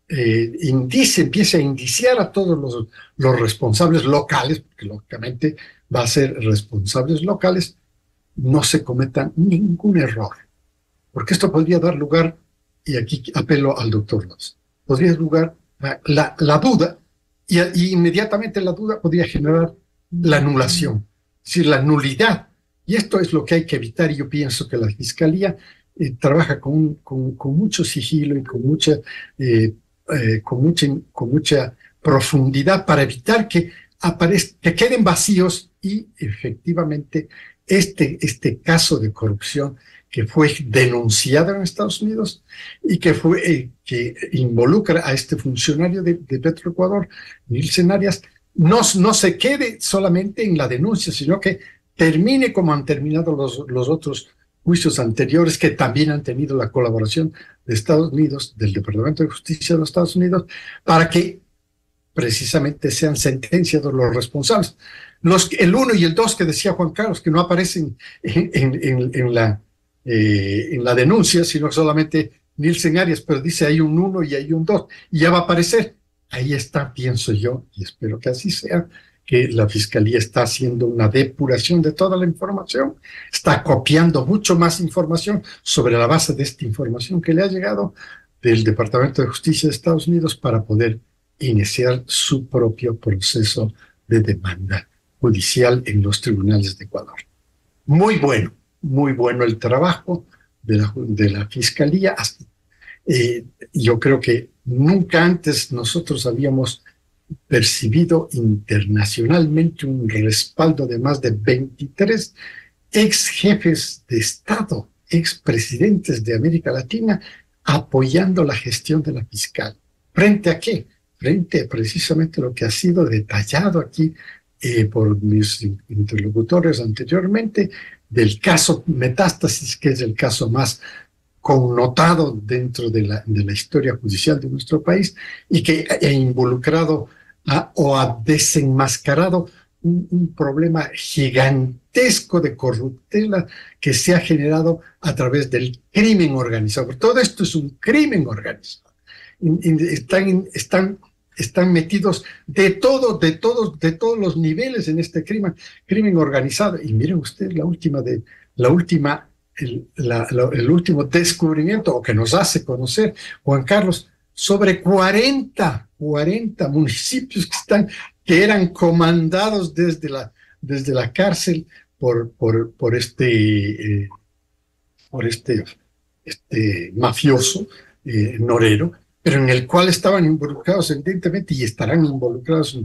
empiece a indiciar a todos los responsables locales, porque lógicamente va a ser responsables locales, no se cometa ningún error. Porque esto podría dar lugar, y aquí apelo al doctor Loz, podría jugar la duda, y inmediatamente la duda podría generar la anulación, es decir, la nulidad. Y esto es lo que hay que evitar, y yo pienso que la Fiscalía trabaja con mucho sigilo y con mucha profundidad para evitar que queden vacíos, y efectivamente este caso de corrupción que fue denunciado en Estados Unidos y que involucra a este funcionario de Petroecuador, Nielsen Arias, no se quede solamente en la denuncia, sino que termine como han terminado los otros juicios anteriores, que también han tenido la colaboración de Estados Unidos, del Departamento de Justicia de los Estados Unidos, para que precisamente sean sentenciados los responsables. El 1 y el 2 que decía Juan Carlos, que no aparecen en la denuncia, sino solamente Nielsen Arias, pero dice hay un 1 y hay un 2, y ya va a aparecer. Ahí está, pienso yo, y espero que así sea, que la Fiscalía está haciendo una depuración de toda la información, está copiando mucho más información sobre la base de esta información que le ha llegado del Departamento de Justicia de Estados Unidos para poder iniciar su propio proceso de demanda judicial en los tribunales de Ecuador. Muy bueno el trabajo de la Fiscalía. Yo creo que nunca antes nosotros habíamos percibido internacionalmente un respaldo de más de 23 ex jefes de Estado, ex presidentes de América Latina, apoyando la gestión de la fiscal. ¿Frente a qué? Frente a precisamente lo que ha sido detallado aquí por mis interlocutores anteriormente, del caso Metástasis, que es el caso más connotado dentro de la historia judicial de nuestro país, y que ha involucrado o ha desenmascarado un problema gigantesco de corruptela que se ha generado a través del crimen organizado. Todo esto es un crimen organizado. Están metidos de todos los niveles en este crimen organizado. Y miren ustedes el último descubrimiento, o que nos hace conocer Juan Carlos, sobre 40 municipios que eran comandados desde la cárcel por este mafioso Norero, pero en el cual estaban involucrados evidentemente, y estarán involucrados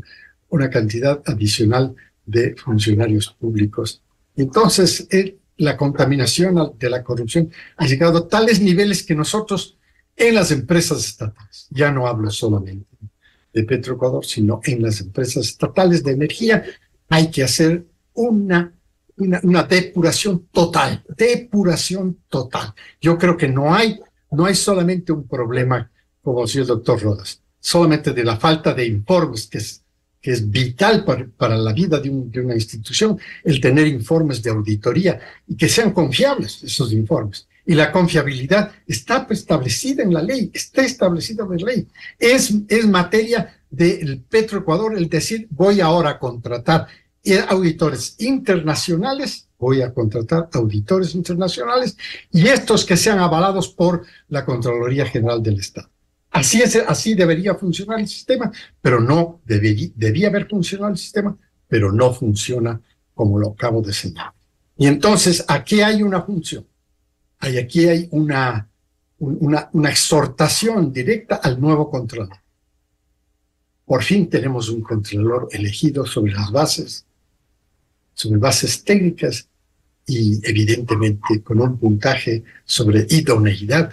una cantidad adicional de funcionarios públicos. Entonces, la contaminación de la corrupción ha llegado a tales niveles que nosotros en las empresas estatales, ya no hablo solamente de Petroecuador, sino en las empresas estatales de energía, hay que hacer una depuración total. Yo creo que no hay solamente un problema, como decía el doctor Rodas, solamente de la falta de informes, que es vital para la vida de una institución, el tener informes de auditoría y que sean confiables esos informes. Y la confiabilidad está establecida en la ley, Es materia del Petroecuador el decir, voy ahora a contratar auditores internacionales, y estos que sean avalados por la Contraloría General del Estado. Así debería funcionar el sistema, pero no debía haber funcionado el sistema, pero no funciona como lo acabo de señalar. Y entonces, aquí hay una función. Aquí hay una exhortación directa al nuevo Contralor. Por fin tenemos un Contralor elegido sobre bases técnicas y evidentemente con un puntaje sobre idoneidad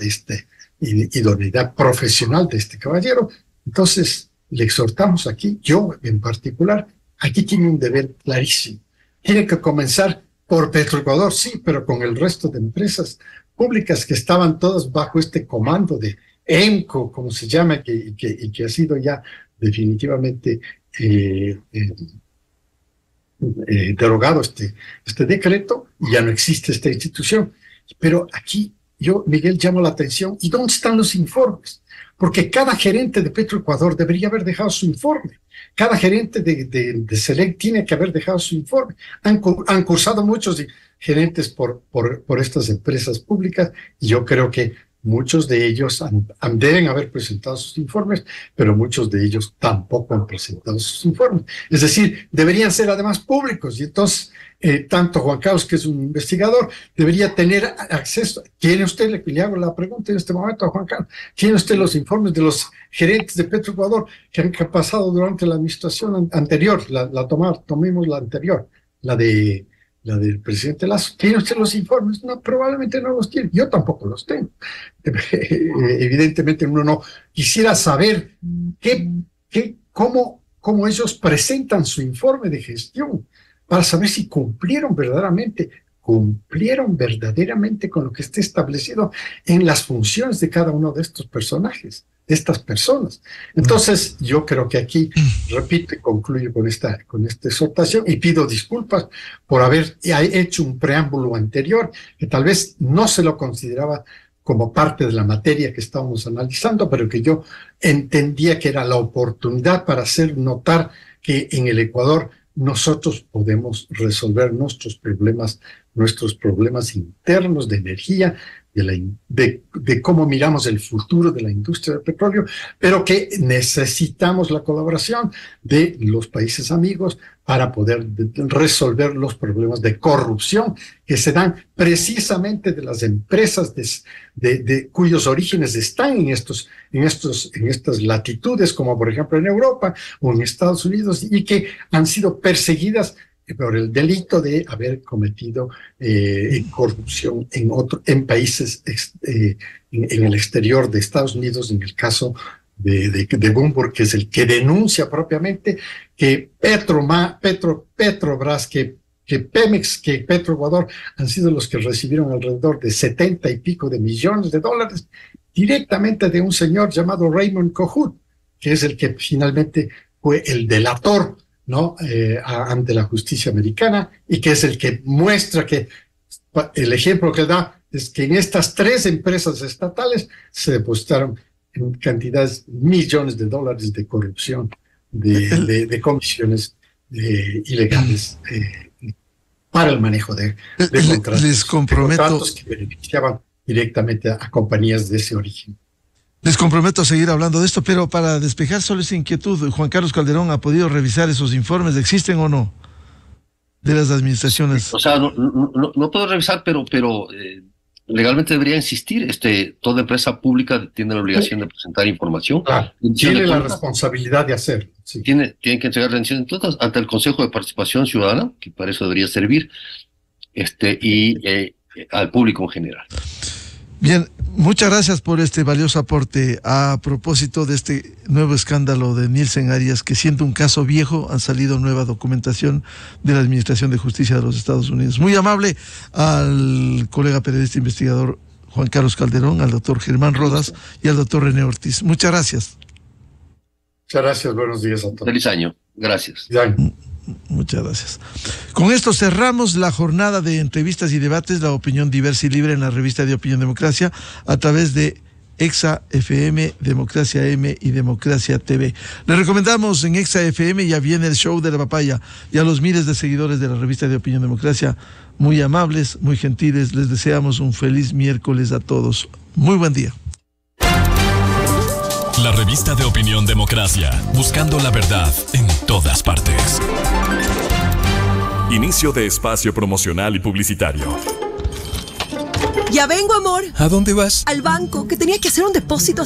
idoneidad profesional de este caballero. Entonces, le exhortamos aquí, yo en particular, aquí tiene un deber clarísimo. Tiene que comenzar por Petroecuador, sí, pero con el resto de empresas públicas que estaban todas bajo este comando de ENCO, como se llama, y que ha sido ya definitivamente derogado este decreto, y ya no existe esta institución. Pero aquí yo, Miguel, llamo la atención, ¿y dónde están los informes? Porque cada gerente de Petroecuador debería haber dejado su informe. Cada gerente de Select tiene que haber dejado su informe. Han cursado muchos gerentes por estas empresas públicas, y yo creo que muchos de ellos deben haber presentado sus informes, pero muchos de ellos tampoco han presentado sus informes. Es decir, deberían ser además públicos, y entonces tanto Juan Carlos, que es un investigador, debería tener acceso. ¿Tiene usted, le hago la pregunta en este momento a Juan Carlos, tiene usted los informes de los gerentes de Petroecuador que han pasado durante la administración anterior, tomemos la anterior, la del presidente Lasso? ¿Tiene usted los informes? No, probablemente no los tiene. Yo tampoco los tengo. Evidentemente uno no quisiera saber cómo ellos presentan su informe de gestión para saber si cumplieron verdaderamente con lo que está establecido en las funciones de cada uno de estos personajes, de estas personas. Entonces, yo creo que aquí, repito y concluyo con esta exhortación, y pido disculpas por haber hecho un preámbulo anterior, que tal vez no se lo consideraba como parte de la materia que estábamos analizando, pero que yo entendía que era la oportunidad para hacer notar que en el Ecuador nosotros podemos resolver nuestros problemas internos de energía, de cómo miramos el futuro de la industria del petróleo, pero que necesitamos la colaboración de los países amigos para poder resolver los problemas de corrupción que se dan precisamente de las empresas cuyos orígenes están en estas latitudes, como por ejemplo en Europa o en Estados Unidos, y que han sido perseguidas por el delito de haber cometido corrupción en países en el exterior de Estados Unidos, en el caso de Bloomberg, que es el que denuncia propiamente que Petrobras, que Pemex, que Petroecuador han sido los que recibieron alrededor de 70 y pico de millones de dólares directamente de un señor llamado Raymond Kohut, que es el que finalmente fue el delator, ¿no? Ante la justicia americana, y que es el que muestra que el ejemplo que da es que en estas 3 empresas estatales se depositaron en cantidades, millones de dólares de corrupción, de comisiones ilegales para el manejo de contratos. Les comprometo, contratos que beneficiaban directamente a compañías de ese origen. Les comprometo a seguir hablando de esto, pero para despejar solo esa inquietud, Juan Carlos Calderón ha podido revisar esos informes, ¿existen o no? De las administraciones. O sea, no puedo revisar, pero legalmente debería insistir. Toda empresa pública tiene la obligación de presentar información. Claro, tiene la responsabilidad de hacerlo. Sí. Tienen que entregar rendiciones de cuentas ante el Consejo de Participación Ciudadana, que para eso debería servir, y al público en general. Bien, muchas gracias por este valioso aporte. A propósito de este nuevo escándalo de Nielsen Arias, que siendo un caso viejo, han salido nueva documentación de la Administración de Justicia de los Estados Unidos. Muy amable al colega periodista investigador Juan Carlos Calderón, al doctor Germán Rodas y al doctor René Ortiz. Muchas gracias. Muchas gracias, buenos días a todos. Feliz año, gracias. Muchas gracias. Con esto cerramos la jornada de entrevistas y debates, la opinión diversa y libre en la revista de Opinión Democracia, a través de Exa FM, Democracia M y Democracia TV. Les recomendamos en Exa FM, ya viene el show de la papaya, y a los miles de seguidores de la revista de Opinión Democracia, muy amables, muy gentiles, les deseamos un feliz miércoles a todos. Muy buen día. La revista de Opinión Democracia, buscando la verdad en todas partes. Inicio de espacio promocional y publicitario. Ya vengo, amor. ¿A dónde vas? Al banco, que tenía que hacer un depósito